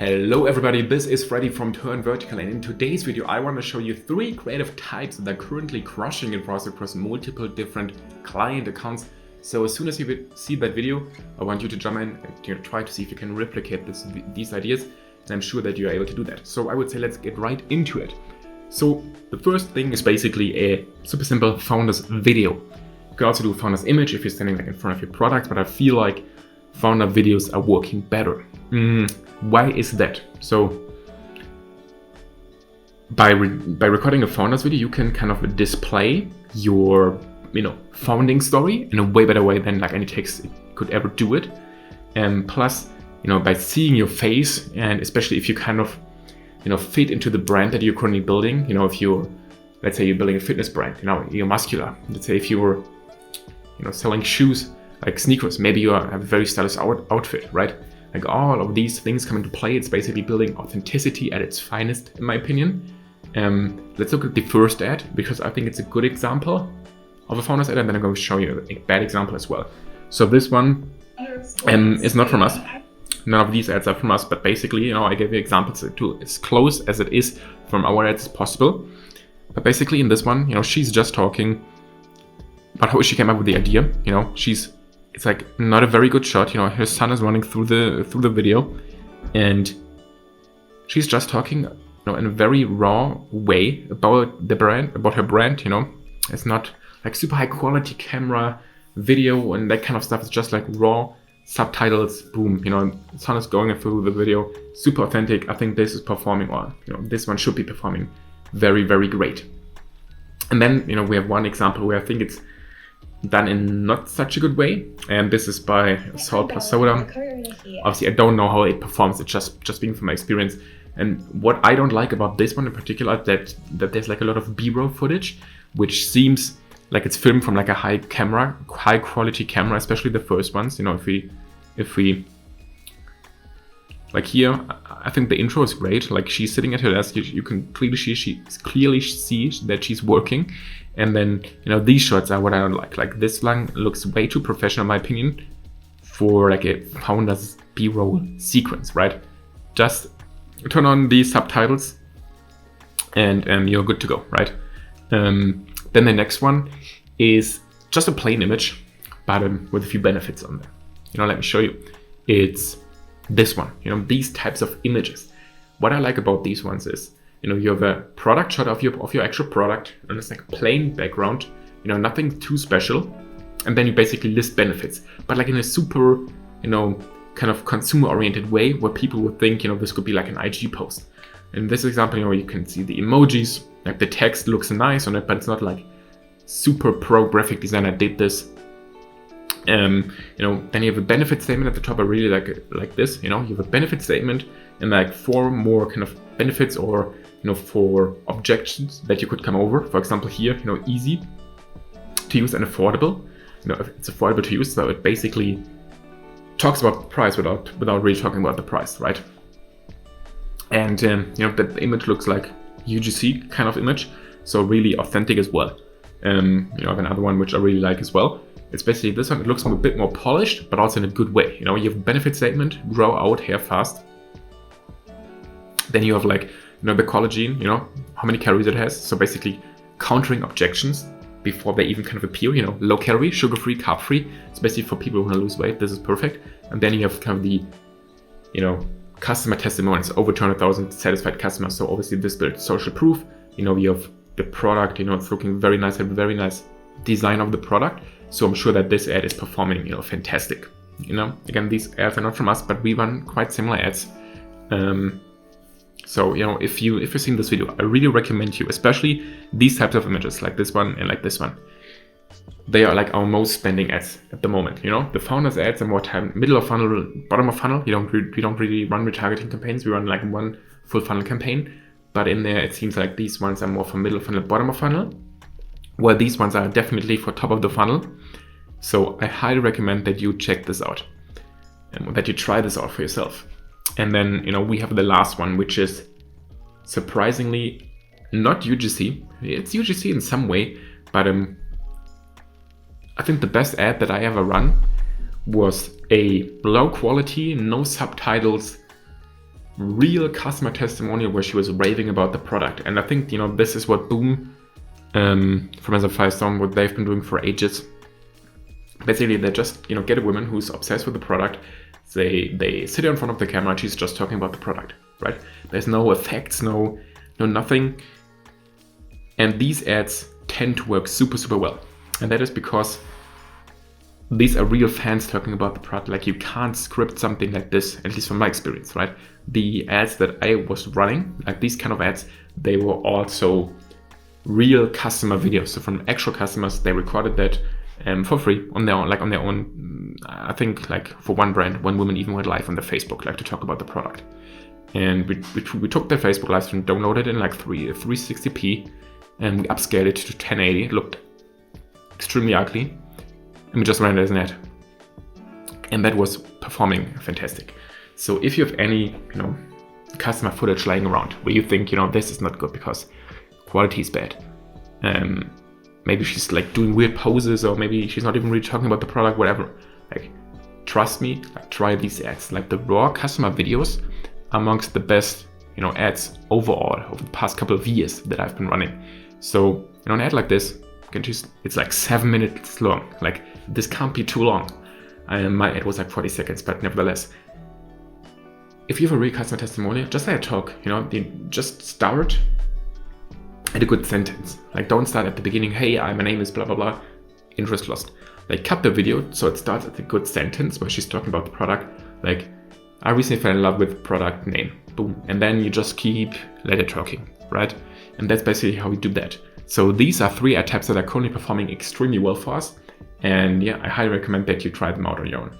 Hello everybody, this is Freddy from Turn Vertical, and in today's video I want to show you 3 creative types that are currently crushing it for us across multiple different client accounts. So as soon as you see that video, I want you to jump in and try to see if you can replicate these ideas, and I'm sure that you're able to do that. So I would say let's get right into it. So the first thing is basically a super simple founder's video. You can also do a founder's image if you're standing in front of your product, but I feel like founder videos are working better. Why is that? So by recording a founder's video, you can kind of display your founding story in a way better way than like any text could ever do it. And plus, by seeing your face, and especially if you kind of fit into the brand that you're currently building. If you're, let's say you're building a fitness brand, you're muscular. Let's say if you're selling shoes like sneakers, maybe you have a very stylish outfit, right? Like all of these things come into play. It's basically building authenticity at its finest, in my opinion. Let's look at the first ad, because I think it's a good example of a founder's ad, and then I'm going to show you a bad example as well. So this one is not from us. None of these ads are from us, but basically, I gave you examples to as close as it is from our ads as possible. But basically in this one, she's just talking about how she came up with the idea. It's like not a very good shot. Her son is running through the video, and she's just talking, in a very raw way about the brand, about her brand. It's not like super high quality camera, video, and that kind of stuff. It's just like raw subtitles. Boom. Son is going through the video, super authentic. I think this is performing well. This one should be performing very, very great. And then we have one example where I think it's done in not such a good way, and this is by Salt Plus Soda. Obviously I don't know how it performs, it's just being from my experience. And what I don't like about this one in particular, that there's like a lot of B-roll footage, which seems like it's filmed from like a high quality camera, especially the first ones. If we like here, I think the intro is great. Like she's sitting at her desk, you can clearly see that she's working. And then, these shots are what I don't like. Like this one looks way too professional in my opinion for like a founder's B-roll sequence, right? Just turn on these subtitles and you're good to go, right? Then the next one is just a plain image, but with a few benefits on there. Let me show you. It's this one, these types of images. What I like about these ones is, you have a product shot of your actual product, and it's like a plain background, nothing too special. And then you basically list benefits, but like in a super, kind of consumer-oriented way where people would think, this could be like an IG post. In this example, you can see the emojis, like the text looks nice on it, but it's not like super pro graphic designer did this. Then you have a benefit statement at the top. I really like this. You have a benefit statement and like 4 more kind of benefits or 4 objections that you could come over. For example, here, easy to use and affordable. It's affordable to use, so it basically talks about the price without really talking about the price, right? And the image looks like UGC kind of image, so really authentic as well. I have another one which I really like as well. It's basically this one. It looks a bit more polished, but also in a good way. You have a benefit statement: grow out hair fast. Then you have like, the collagen, how many calories it has. So basically countering objections before they even kind of appear, low calorie, sugar-free, carb-free. It's basically for people who want to lose weight. This is perfect. And then you have kind of the, customer testimonials, over 200,000 satisfied customers. So obviously this builds social proof. You have the product, it's looking very nice, have a very nice design of the product. So I'm sure that this ad is performing, fantastic. Again, these ads are not from us, but we run quite similar ads. So, if you're seeing this video, I really recommend you, especially these types of images, like this one and like this one. They are like our most spending ads at the moment. The founders ads are more time, middle of funnel, bottom of funnel. We don't really run retargeting campaigns. We run like one full funnel campaign, but in there it seems like these ones are more for middle of funnel, bottom of funnel, where these ones are definitely for top of the funnel. So I highly recommend that you check this out and that you try this out for yourself. And then, we have the last one, which is surprisingly not UGC. It's UGC in some way, but I think the best ad that I ever run was a low quality, no subtitles real customer testimonial where she was raving about the product. And I think, you know, this is what Boom from As a Firestorm, what they've been doing for ages. Basically, they just, you know, get a woman who's obsessed with the product. They sit her in front of the camera and she's just talking about the product, right? There's no effects, no nothing. And these ads tend to work super, super well. And that is because these are real fans talking about the product. Like, you can't script something like this, at least from my experience, right? The ads that I was running, like these kind of ads, they were also real customer videos. So from actual customers, they recorded that for free on their own. I think like for one brand, one woman even went live on their Facebook, like to talk about the product. And we took their Facebook live stream, downloaded in like 360p, and we upscaled it to 1080. It looked extremely ugly, and we just ran it as an ad. And that was performing fantastic. So if you have any, you know, customer footage lying around where you think, you know, this is not good because quality is bad, maybe she's like doing weird poses, or maybe she's not even really talking about the product, whatever, like, trust me, like, try these ads. Like, the raw customer videos amongst the best, you know, ads overall over the past couple of years that I've been running. So, you know, an ad like this, you can just, it's like 7 minutes long. Like, this can't be too long. My ad was like 40 seconds, but nevertheless, if you have a real customer testimonial, just like a talk, you know, just start at a good sentence. Like, don't start at the beginning, hey, my name is blah, blah, blah, interest lost. Like, cut the video so it starts at a good sentence where she's talking about the product. Like, I recently fell in love with product name, boom. And then you just keep later talking, right? And that's basically how we do that. So these are 3 ad types that are currently performing extremely well for us. And yeah, I highly recommend that you try them out on your own.